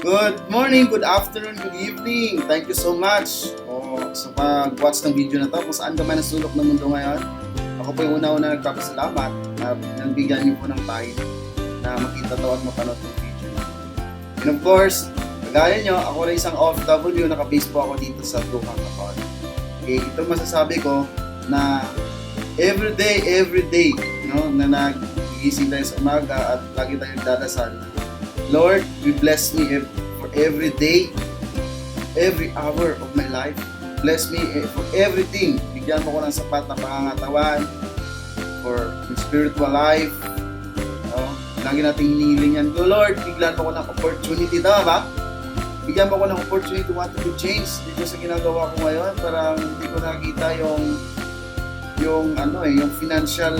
Good morning, good afternoon, good evening. Thank you so much sa pag-watch ng video na to. Kung saan ka man nasulok ng mundo ngayon, ako po yung una-una nagpapasalamat na nagbigyan niyo po ng time na makita to at mapanood ng video. And of course, kagaya nyo, ako na isang OFW, naka-base po ako dito sa Blue Hackathon. Okay, ito masasabi ko na every day, no, na nagigising tayo sa umaga at lagi tayong dadasal. Lord, you bless me for every day, every hour of my life. Bless me for everything. Bigyan mo ko ng sapat na pangangatawan for spiritual life. Lagi nating hinihiling yan. So Lord, bigyan mo ko ng opportunity. Tama ba? Bigyan mo ko ng opportunity to change dito sa ginagawa ko ngayon. Parang hindi ko nakita yung financial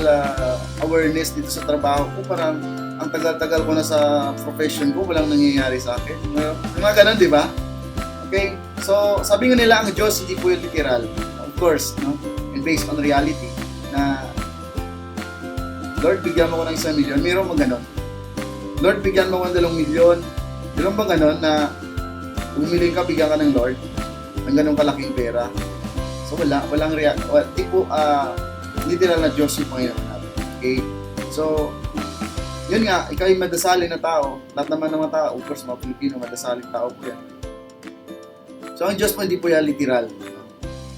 awareness dito sa trabaho ko. Parang ang tagal-tagal ko na sa profession ko, walang nangyayari sa akin. Mga ganun, di ba? Okay? So, sabi nga nila, ang Diyos hindi po yung literal. Of course, no? And based on reality, na Lord, bigyan mo ko ng 1 million. Mayroon ba ganun? Lord, bigyan mo ko ng 2 million. Mayroon ba ganun na umiling ka, bigyan ka ng Lord ng ganun kalaking pera? So, walang literal na Diyos yung Panginoon natin. Okay? So, yun nga, ikaw yung madasalin na tao. Lahat naman ng mga tao, of course, mga Pilipino, madasalin tao po yan. So, ang Diyos po hindi po yan literal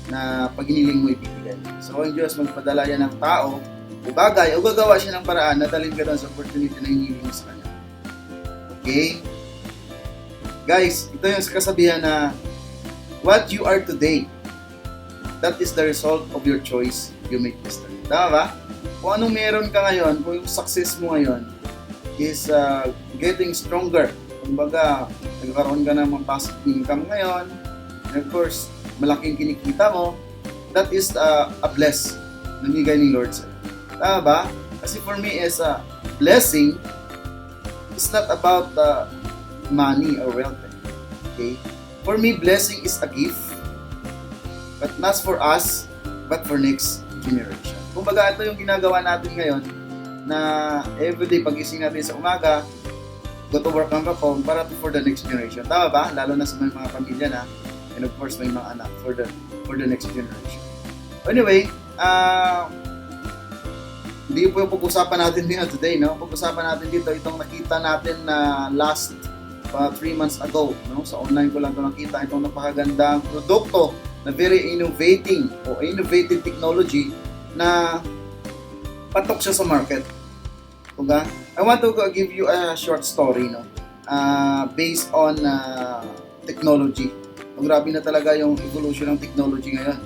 na pag hiniling mo ibibigay. So, ang Diyos magpadala yan ng tao o bagay o gagawa siya ng paraan na dalhin ka doon sa opportunity na hiniling mo sa kanya. Okay? Guys, ito yung kasabihan na what you are today, that is the result of your choice you make yesterday. Tama ba? Kung anong meron ka ngayon, kung yung success mo ngayon is getting stronger. Kumbaga, nagkaroon ka ng mga passive income ngayon, and of course, malaking kinikita mo, that is a bless na bigay ni Lord sa'yo. Tama ba? Kasi for me, is a blessing, it's not about money or wealth. Okay? For me, blessing is a gift, but not for us, but for next generation. Kumbaga, ito yung ginagawa natin ngayon na everyday pagising natin sa umaga, go to work hanggang home para for the next generation. Tama ba? Lalo na sa mga pamilya na, and of course, may mga anak for the next generation. Anyway, hindi po yung pag-usapan natin dito today, no? Pag-usapan natin dito, itong nakita natin na last 3 months ago, no? Sa online ko lang ito nakita, itong napakagandang produkto na very innovative technology na patok siya sa market. Diba? I want to give you a short story, no? Based on technology. Grabe na talaga yung evolution ng technology ngayon.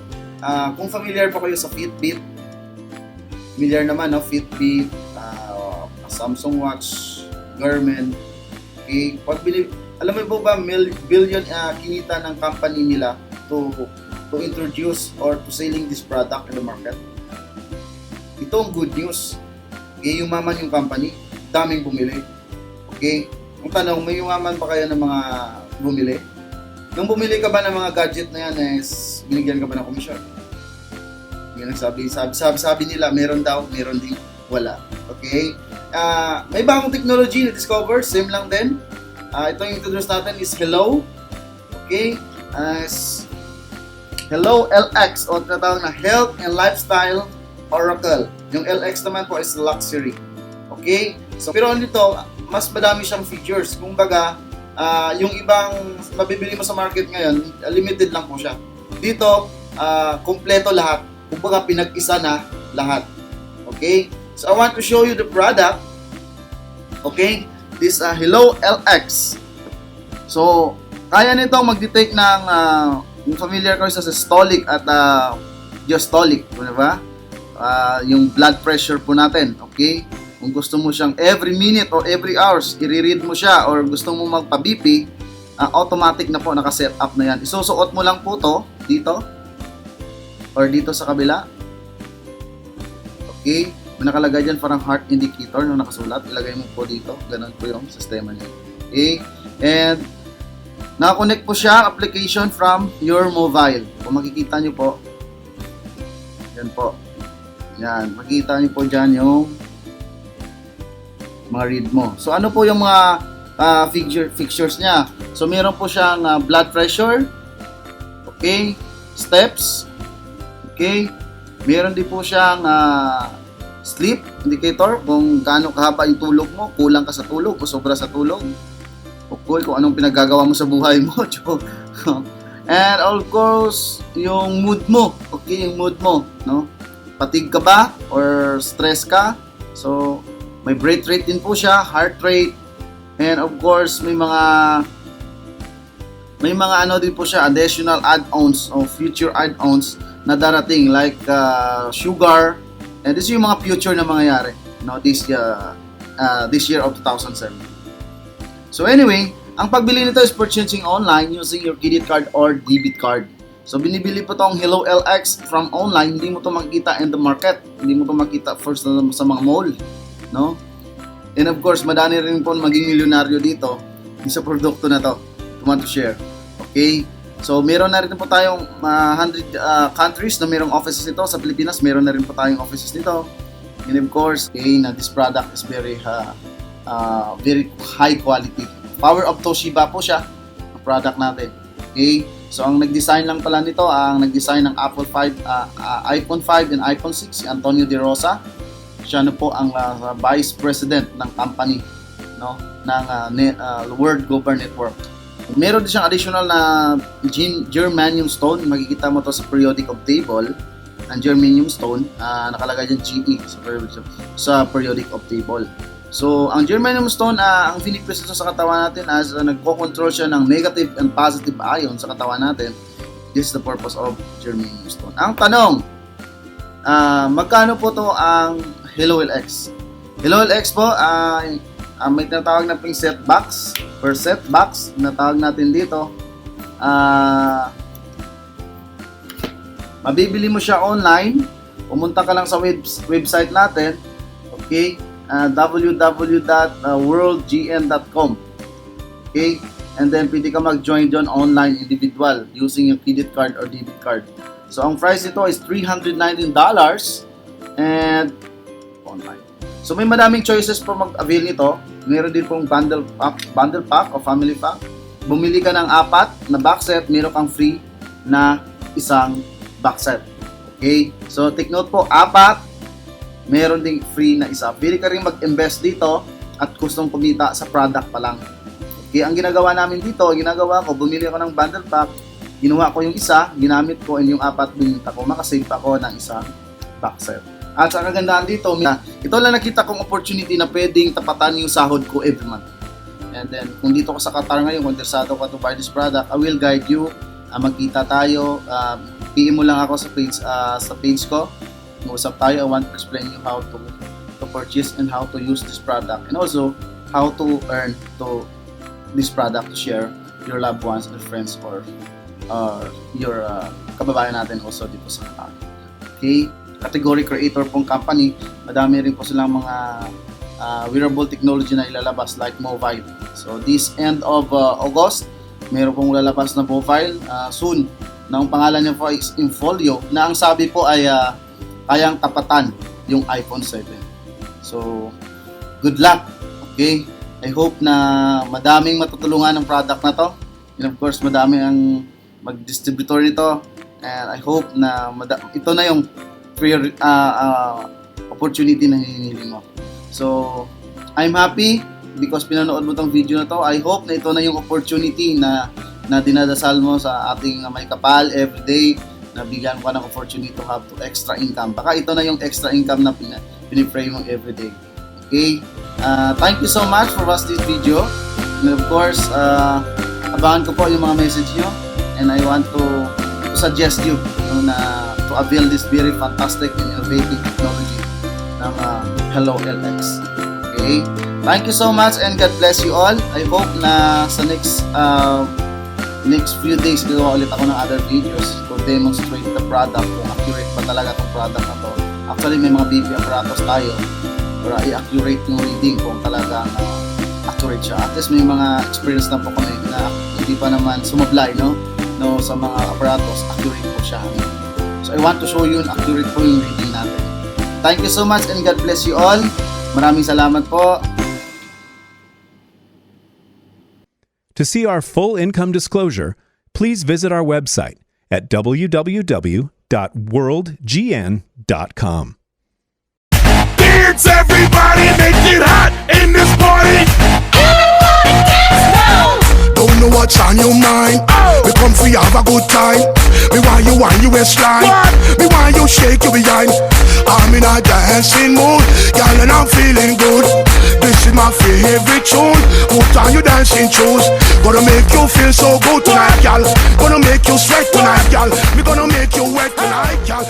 Kung familiar pa kayo sa Fitbit, familiar naman, no? Fitbit, Samsung Watch, Garmin. Okay? Alam mo ba, billion kinita ng company nila to introduce or to selling this product in the market. Ito ang good news. Okay, yumaman yung company, daming bumili. Okay? Ang tanong, may yumaman pa kaya ng mga bumili? Nung bumili ka ba ng mga gadget na yan, binigyan ka ba ng komisyon? Yan ang sabi nila, meron daw, meron din, wala. Okay? May bagong technology na discover, same lang din. Ito yung introduce natin is Hello. Okay? Hello LX o tinatawag na Health and Lifestyle Oracle. Yung LX naman po is luxury. Okay? So, pero nito, mas madami siyang features. Kung baga, yung ibang mabibili mo sa market ngayon, limited lang po siya. Dito, kompleto lahat. Kung baga, pinag-isa na lahat. Okay? So, I want to show you the product. Okay? This Hello LX. So, kaya nito mag-detect ng yung familiar ko sa systolic at diastolic, di ba? Yung blood pressure po natin, okay? Kung gusto mo siyang every minute or every hours, i-read mo siya or gusto mo magpa-BP, automatic na po naka-set up na yan. Isusuot mo lang po to dito or dito sa kabila. Okay? May nakalagay dyan parang heart indicator na nakasulat. Ilagay mo po dito. Ganun po yung sistema niya. Okay? And naka-connect po siya application from your mobile. Kung makikita nyo po, yan po. Yan, makikita nyo po dyan yung mga read mo. So ano po yung mga fixtures niya. So meron po siyang blood pressure, okay, steps, okay, meron din po siyang sleep indicator, kung gaano kahaba yung tulog mo, kulang ka sa tulog o sobra sa tulog, okay, kung anong pinaggagawa mo sa buhay mo. And of course, yung mood mo, okay, yung mood mo, no? Fatigue ka ba or stress ka? So may breath rate din po siya, heart rate, and of course may mga ano din po siya, additional add-ons o future add-ons na darating, like sugar, and this is yung mga future na mangyayari, no, this year of 2007. So anyway, ang pagbili nito is purchasing online using your credit card or debit card. So binibili po tong Hello LX from online, hindi mo to makita in the market, hindi mo to makita first sa mga mall, no? And of course, madami rin po maging milyonaryo dito sa produkto na to. I want to share. Okay? So meron na rin po tayong 100 countries na merong offices nito. Sa Pilipinas, meron na rin po tayong offices nito. And of course, okay, na this product is very high quality. Power of Toshiba po siya, ang product natin. Okay? So ang nag-design lang pala nito, ang nag-design ng iPhone 5 and iPhone 6, si Antonio De Rosa. Siya na po ang Vice President ng company, no, ng World Gold Network. Meron din siyang additional na germanium stone. Makikita mo to sa periodic of table. Ang germanium stone, nakalagay dyan GE sa periodic of table. So, ang germanium stone, ang pinipresent sa katawan natin as nagko-control siya ng negative and positive ion sa katawan natin. This is the purpose of germanium stone. Ang tanong, magkano po to ang Hello LX? Hello LX po, may tinatawag na ping set box or set box na tawag natin dito. Mabibili mo siya online. Pumunta ka lang sa website natin, okay, www.worldgn.com, okay, and then pwede ka mag-join doon online individual using yung credit card or debit card. So ang price nito is $319 and online. So may madaming choices po mag-avail nito. Meron din pong bundle pack o family pack. Bumili ka ng 4 na box set, meron kang free na isang box set. Okay? So take note po, 4, meron ding free na isa. Pwede ka rin mag-invest dito at gustong kumita sa product pa lang. Okay, ang ginagawa namin dito, bumili ako ng bundle pack, ginawa ko yung isa, ginamit ko, and yung 4 binita ko, makasave ako ng isang box set. At sa kagandahan dito, ito lang nakita kong opportunity na pwedeng tapatan yung sahod ko every month. And then, kung dito ko sa Qatar ngayon, kung interesado ka to buy this product, I will guide you. Magkita tayo. PM mo lang ako sa page ko. Mag-usap tayo. I want to explain you how to purchase and how to use this product. And also, how to earn this product to share your loved ones and friends or your kababayan natin also dito sa Qatar. Okay? Category creator pong company, madami rin po silang mga wearable technology na ilalabas like mobile. So this end of August, meron pong lalabas na mobile soon na ang pangalan niya po is Infolio, na ang sabi po ay kayang tapatan yung iPhone 7. So good luck. Okay, I hope na madaming matutulungan ng product na to, and of course madami ang mag-distributor nito, and I hope na ito na yung opportunity na hinihiling mo. So, I'm happy because pinanood mo tong video na to. I hope na ito na yung opportunity na dinadasal mo sa ating may kapal everyday, na bigyan ka ng opportunity to have extra income. Baka ito na yung extra income na pinipray mo everyday. Okay? Thank you so much for watching this video. And of course, abangan ko po yung mga message nyo, and I want to suggest you na to avail this very fantastic and innovative technology ng Hello LX. Okay? Thank you so much and God bless you all. I hope na sa next few days gagawa ulit ako ng other videos to demonstrate the product, kung accurate ba talaga itong product na to. Actually, may mga BP apparatus tayo para i-accurate yung reading kung talagang accurate siya. At least may mga experience na po kami na hindi pa naman sumablay, no, sa mga apparatus, accurate po siya. So I want to show you accurate po yung reading natin. Thank you so much and God bless you all. Maraming salamat po. To see our full income disclosure, please visit our website at www.worldgn.com. Dance, everybody, make it hot in this party. Don't know what's on your mind. We come for you, have a good time. Me want you on your waistline. Me want you shake your behind. I'm in a dancing mood, girl, and I'm feeling good. This is my favorite tune. Put on your dancing shoes. Gonna make you feel so good tonight, girl. Gonna make you sweat tonight, girl. We gonna make you wet tonight, girl.